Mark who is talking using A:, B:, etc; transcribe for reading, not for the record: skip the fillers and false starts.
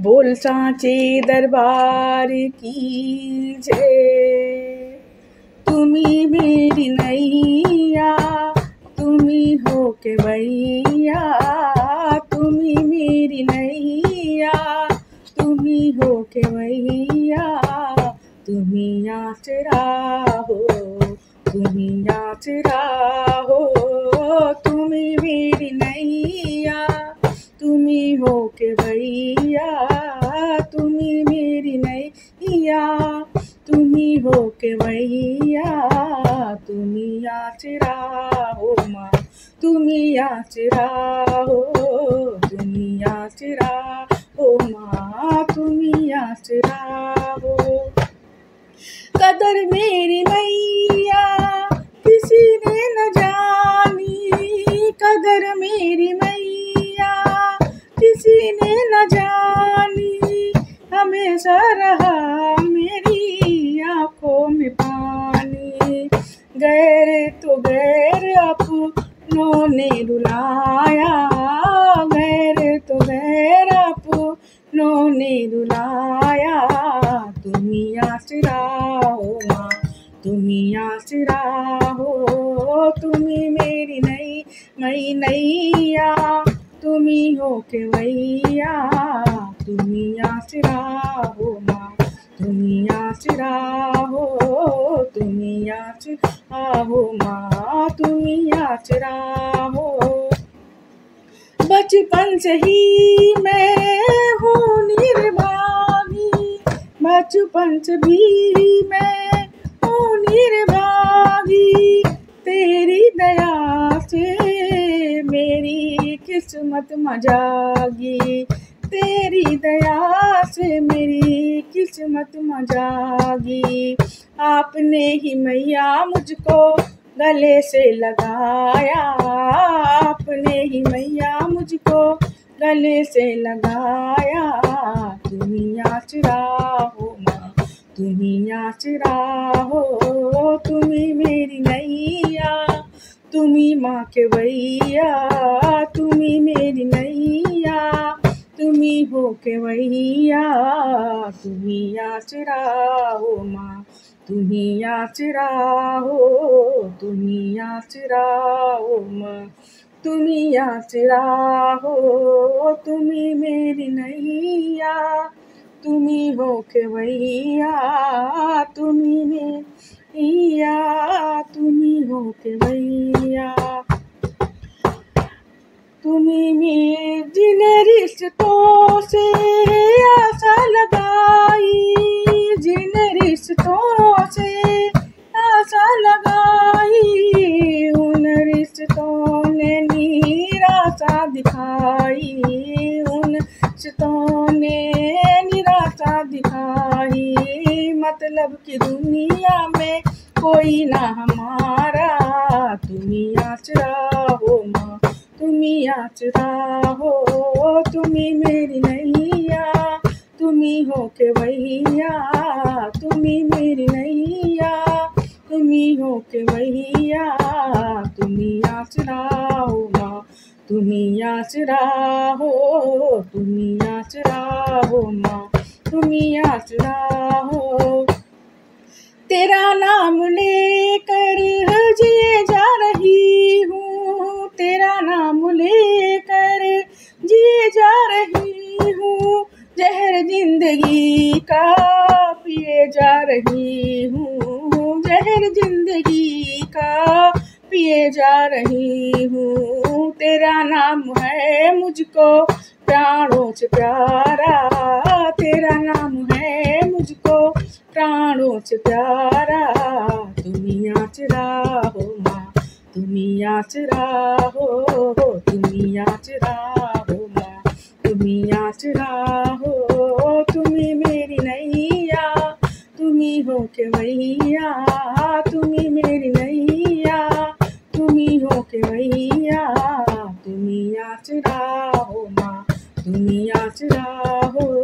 A: बोल सांचे दरबार की जय। तुम्ही मेरी नैया, तुम्ही हो के भैया, तुम्ही मेरी नैया, तुम्ही हो के भैया, तुम्ही आचरा हो, तुम्ही आचरा हो, तुम्ही मेरी नैया, तुम्ही हो के भैया, तुम्ही मेरी नैया, तुम्ही हो के भैया, तुम्ही आचरा हो माँ, तुम्ही आचरा हो, तुम्ही आचरा हो माँ, तुम्ही आचरा हो। कदर मेरी मैया किसी ने न जानी, कदर मेरी मैया किसी ने न जानी, हमेशा रहा मेरी आँखों में पानी। गैर तो गैर अपनों ने रुलाया, गैर तो गैर अपनों ने रुलाया, तुम्ही आचरा हो माँ, तुम्ही आचरा हो, तुम्ही मेरी नैया, तुम्ही हो के भैया, तुम्ही आचरा हो माँ, तुम्ही आचरा हो, तुम्ही आचरा हो माँ, तुम्ही आचरा हो। बचपन से ही मैं हूँ निर्भागी, बचपन से भी मैं हूँ निर्भागी, तेरी दया से मेरी किस्मत मजागी, तेरी दया से मेरी किस्मत मजागी। आपने ही मैया मुझको गले से लगाया, आपने ही मैया मुझको गले से लगाया, तुम्ही आचरा हो माँ, तुम्ही आचरा हो, तुम्ही मेरी नैया, तुम्ही माँ के भैया, तुम्ही मेरी नैया, तुम्ही हो के भैया, तुम्ही आचरा हो माँ, तुम्ही आचरा हो, तुम्ही आचरा हो माँ, तुम्ही आचरा हो, तुम्ही मेरी नैया, तुम्ही हो के भैया, तुम्ही नैया, तुम्ही हो के भैया। तुम्ही में जिन रिश्तों से आशा लगाई, जिन रिश्तों से आशा लगाई, उन रिश्तों ने निराशा दिखाई, उन रिश्तों ने निराशा दिखाई। मतलब की दुनिया में कोई ना हमारा, तुम्ही आचरा हो माँ, तुम्ही आचरा हो, तुम्ही मेरी नैया, तुम्ही हो के भैया, तुम्ही मेरी नैया, तुम्ही हो के भैया, तुम्ही आचरा हो माँ, तुम्ही आचरा हो, तुम्ही आचरा हो माँ, तुम्ही आचरा हो। तेरा नाम लेकर जिए जा रही हूँ, तेरा नाम लेकर जिए जा रही हूँ, जहर जिंदगी का पिए जा रही हूँ, जहर जिंदगी का पिए जा रही हूँ। तेरा नाम है मुझको प्राणों से प्यारा, तेरा नाम है मुझको प्राणों से प्यारा, तुम्ही आचरा हो माँ, तुम्ही आचरा हो, तुम्ही आचरा हो माँ, तुम्ही आचरा हो, तुम्ही मेरी नैया, तुम्ही हो के भैया, तुम्ही मेरी नैया, तुम्ही हो के भैया, तुम्ही आचरा हो माँ, तुम्ही आचरा हो।